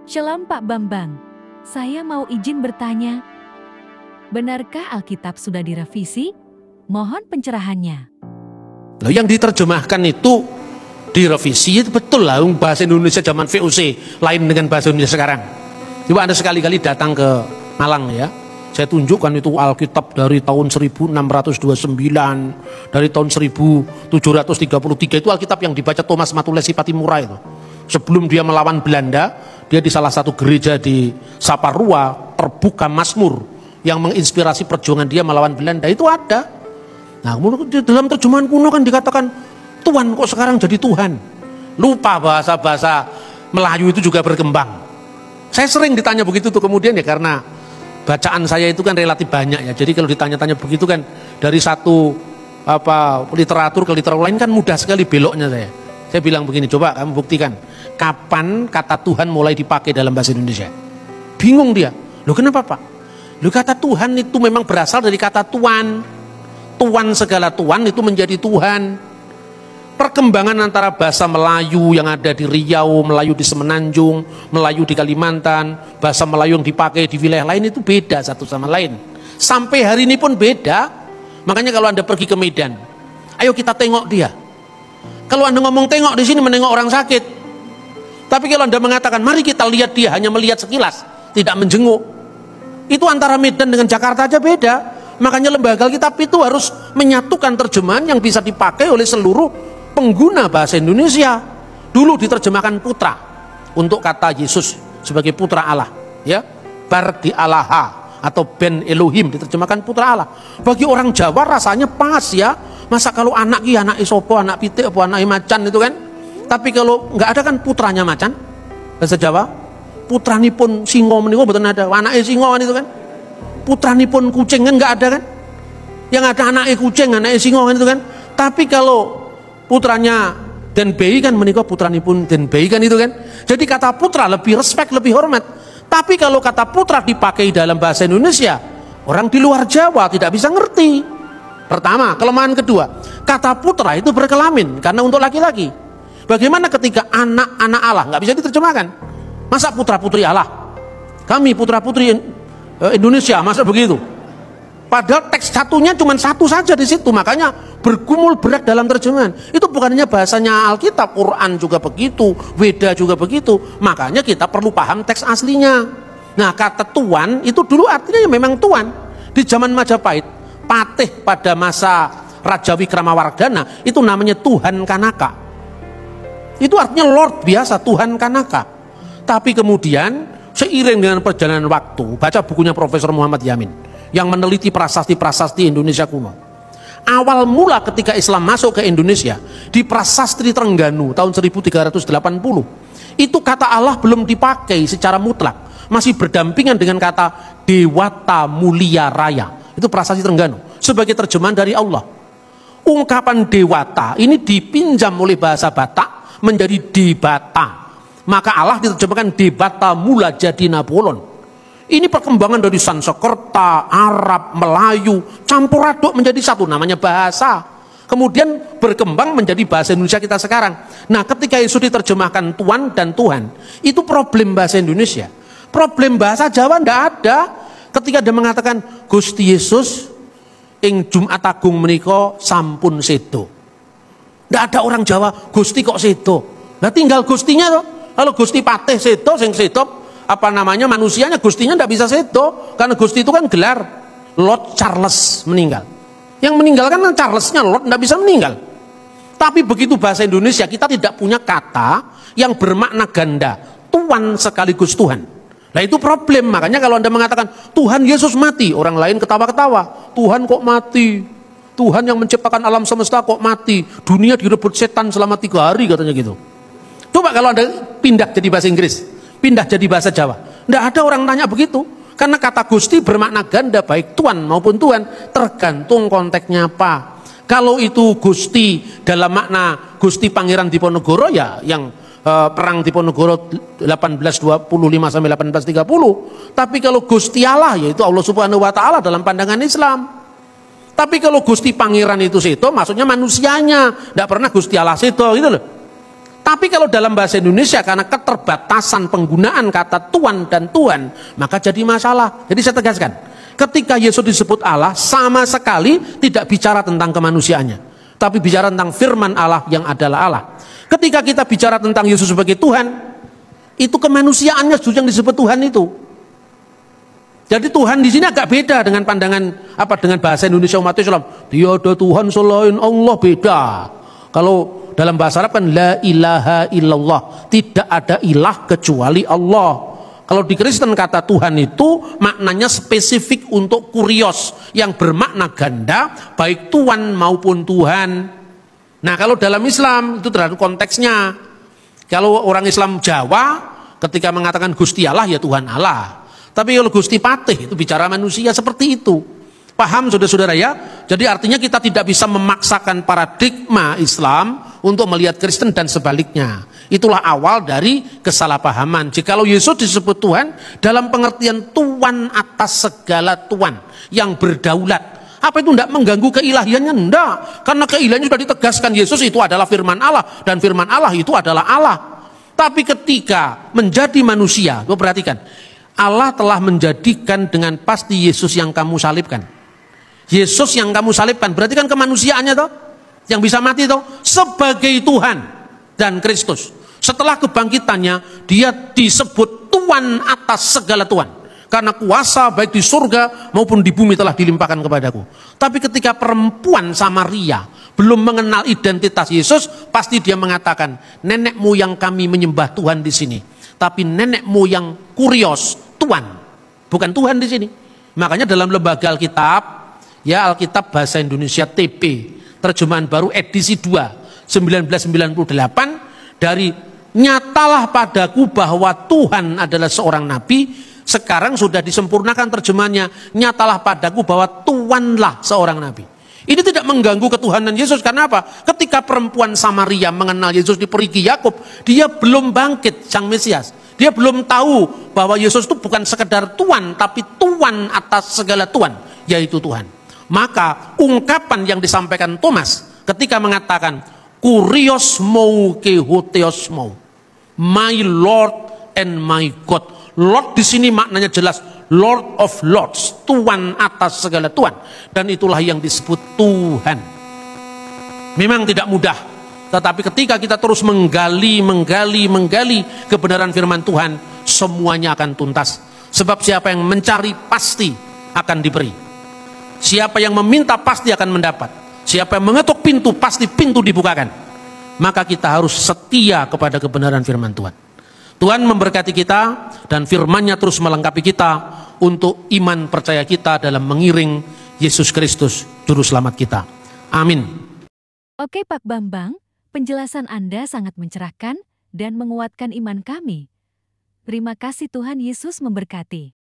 Shalom Pak Bambang, saya mau izin bertanya. Benarkah Alkitab sudah direvisi? Mohon pencerahannya. Loh, yang diterjemahkan itu direvisi, itu betul lah. Bahasa Indonesia zaman VOC lain dengan bahasa Indonesia sekarang. Coba Anda sekali-kali datang ke Malang ya. Saya tunjukkan itu Alkitab dari tahun 1629, dari tahun 1733 itu Alkitab yang dibaca Thomas Matulesi Patimura itu. Sebelum dia melawan Belanda, dia di salah satu gereja di Saparua terbuka Mazmur yang menginspirasi perjuangan dia melawan Belanda, itu ada. Nah, kemudian dalam terjemahan kuno kan dikatakan Tuhan, kok sekarang jadi Tuhan. Lupa bahasa-bahasa Melayu itu juga berkembang. Saya sering ditanya begitu tuh, kemudian ya karena bacaan saya itu kan relatif banyak ya. Jadi kalau ditanya-tanya begitu kan dari satu literatur ke literatur lain kan mudah sekali beloknya saya. Saya bilang begini, coba kamu buktikan kapan kata Tuhan mulai dipakai dalam bahasa Indonesia. Bingung dia. Loh kenapa Pak? Loh kata Tuhan itu memang berasal dari kata tuan. Tuan segala tuan itu menjadi Tuhan. Perkembangan antara bahasa Melayu yang ada di Riau, Melayu di Semenanjung, Melayu di Kalimantan, bahasa Melayu yang dipakai di wilayah lain itu beda satu sama lain. Sampai hari ini pun beda. Makanya kalau Anda pergi ke Medan, ayo kita tengok dia. Kalau Anda ngomong tengok di sini menengok orang sakit. Tapi kalau Anda mengatakan mari kita lihat dia, hanya melihat sekilas, tidak menjenguk. Itu antara Medan dengan Jakarta aja beda. Makanya lembaga Alkitab itu harus menyatukan terjemahan yang bisa dipakai oleh seluruh pengguna bahasa Indonesia. Dulu diterjemahkan putra untuk kata Yesus sebagai putra Allah, ya. Bardi Allaha atau Ben Elohim diterjemahkan putra Allah. Bagi orang Jawa rasanya pas ya. Masa kalau anak ki anak isopo, anak pitik, apa anak macan itu kan. Tapi kalau nggak ada kan putranya macan. Bahasa Jawa, putranipun singo menika mboten ada. Anake singo kan itu kan. Putranipun kucing kan nggak ada kan. Yang ada anaknya kucing, anaknya singo kan itu kan. Tapi kalau putranya Den Bei kan menika putranipun Den Bei kan itu kan. Jadi kata putra lebih respect, lebih hormat. Tapi kalau kata putra dipakai dalam bahasa Indonesia, orang di luar Jawa tidak bisa ngerti. Pertama, kelemahan kedua, kata putra itu berkelamin karena untuk laki-laki. Bagaimana ketika anak-anak Allah nggak bisa diterjemahkan? Masa putra putri Allah? Kami putra putri Indonesia, masa begitu? Padahal teks satunya cuma satu saja di situ, makanya bergumul berat dalam terjemahan. Itu bukan hanya bahasanya Alkitab, Quran juga begitu, Weda juga begitu. Makanya kita perlu paham teks aslinya. Nah, kata tuan itu dulu artinya memang tuan. Di zaman Majapahit, patih pada masa Raja Wikramawardhana itu namanya Tuhan Kanaka. Itu artinya Lord biasa, Tuhan Kanaka. Tapi kemudian seiring dengan perjalanan waktu, baca bukunya Profesor Muhammad Yamin yang meneliti prasasti-prasasti Indonesia kuno. Awal mula ketika Islam masuk ke Indonesia di Prasasti Trengganu tahun 1380, itu kata Allah belum dipakai secara mutlak, masih berdampingan dengan kata Dewata Mulia Raya. Itu Prasasti Trengganu sebagai terjemahan dari Allah. Ungkapan dewata ini dipinjam oleh bahasa Batak menjadi debata. Maka Allah diterjemahkan debata mula jadi Napoleon. Ini perkembangan dari Sanskerta, Arab, Melayu, campur aduk menjadi satu, namanya bahasa. Kemudian berkembang menjadi bahasa Indonesia kita sekarang. Nah, ketika Yesus diterjemahkan Tuan dan Tuhan, itu problem bahasa Indonesia. Problem bahasa Jawa tidak ada. Ketika dia mengatakan Gusti Yesus ing Jumat Agung menika sampun sedo. Tidak ada orang Jawa Gusti kok sedo. Nah tinggal Gustinya toh. Kalau Gusti Patih sedo, sing sedo manusianya, Gustinya tidak bisa sedo karena Gusti itu kan gelar. Lord Charles meninggal. Yang meninggal kan Charlesnya, Lord tidak bisa meninggal. Tapi begitu bahasa Indonesia kita tidak punya kata yang bermakna ganda, Tuan sekaligus Tuhan. Nah itu problem. Makanya kalau Anda mengatakan Tuhan Yesus mati, orang lain ketawa-ketawa. Tuhan kok mati? Tuhan yang menciptakan alam semesta kok mati? Dunia direbut setan selama 3 hari katanya gitu. Coba kalau Anda pindah jadi bahasa Inggris, pindah jadi bahasa Jawa, tidak ada orang tanya begitu. Karena kata Gusti bermakna ganda, baik Tuan maupun Tuhan, tergantung konteksnya apa. Kalau itu Gusti dalam makna Gusti Pangeran Diponegoro, ya yang perang Diponegoro 1825 sampai 1830. Tapi kalau Gusti Allah, yaitu Allah Subhanahu wa taala dalam pandangan Islam. Tapi kalau Gusti Pangeran itu seto, maksudnya manusianya, tidak pernah Gusti Allah seto gitu loh. Tapi kalau dalam bahasa Indonesia karena keterbatasan penggunaan kata Tuhan dan Tuhan, maka jadi masalah. Jadi saya tegaskan, ketika Yesus disebut Allah, sama sekali tidak bicara tentang kemanusiaannya, tapi bicara tentang firman Allah yang adalah Allah. Ketika kita bicara tentang Yesus sebagai Tuhan, itu kemanusiaannya justru yang disebut Tuhan itu. Jadi Tuhan di sini agak beda dengan pandangan dengan bahasa Indonesia umat Islam. Tiada Tuhan selain Allah, beda. Kalau dalam bahasa Arab kan la ilaha illallah, tidak ada ilah kecuali Allah. Kalau di Kristen kata Tuhan itu maknanya spesifik untuk kurios yang bermakna ganda, baik Tuhan maupun Tuhan. Nah, kalau dalam Islam itu tergantung konteksnya. Kalau orang Islam Jawa ketika mengatakan Gusti Allah ya Tuhan Allah. Tapi kalau Gusti Patih itu bicara manusia, seperti itu. Paham saudara-saudara ya? Jadi artinya kita tidak bisa memaksakan paradigma Islam untuk melihat Kristen dan sebaliknya. Itulah awal dari kesalahpahaman. Jikalau Yesus disebut Tuhan dalam pengertian Tuhan atas segala Tuhan yang berdaulat, apa itu tidak mengganggu keilahiannya? Tidak, karena keilahiannya sudah ditegaskan. Yesus itu adalah firman Allah dan firman Allah itu adalah Allah. Tapi ketika menjadi manusia, perhatikan, Allah telah menjadikan dengan pasti Yesus yang kamu salibkan. Yesus yang kamu salibkan, berarti kan kemanusiaannya toh, yang bisa mati toh, sebagai Tuhan dan Kristus. Setelah kebangkitannya, dia disebut Tuhan atas segala Tuhan. Karena kuasa baik di surga maupun di bumi telah dilimpahkan kepadaku. Tapi ketika perempuan Samaria belum mengenal identitas Yesus, pasti dia mengatakan, nenek moyang kami menyembah Tuhan di sini. Tapi nenek moyang kurios, Tuhan. Bukan Tuhan di sini. Makanya dalam lembaga Alkitab, ya Alkitab Bahasa Indonesia TP, terjemahan baru edisi 2, 1998, dari nyatalah padaku bahwa Tuhan adalah seorang nabi, sekarang sudah disempurnakan terjemahannya, nyatalah padaku bahwa Tuhanlah seorang nabi. Ini tidak mengganggu ketuhanan Yesus, karena apa? Ketika perempuan Samaria mengenal Yesus di perigi Yakub, dia belum bangkit Sang Mesias. Dia belum tahu bahwa Yesus itu bukan sekedar Tuhan, tapi Tuhan atas segala Tuhan, yaitu Tuhan. Maka ungkapan yang disampaikan Thomas ketika mengatakan kurios mou ke hoteos mou, my Lord and my God. Lord di sini maknanya jelas, Lord of Lords, Tuhan atas segala Tuhan, dan itulah yang disebut Tuhan. Memang tidak mudah, tetapi ketika kita terus menggali kebenaran firman Tuhan, semuanya akan tuntas. Sebab siapa yang mencari pasti akan diberi. Siapa yang meminta pasti akan mendapat. Siapa yang mengetuk pintu pasti pintu dibukakan. Maka kita harus setia kepada kebenaran firman Tuhan. Tuhan memberkati kita dan firman-Nya terus melengkapi kita untuk iman percaya kita dalam mengiring Yesus Kristus juru selamat kita. Amin. Oke Pak Bambang, penjelasan Anda sangat mencerahkan dan menguatkan iman kami. Terima kasih, Tuhan Yesus memberkati.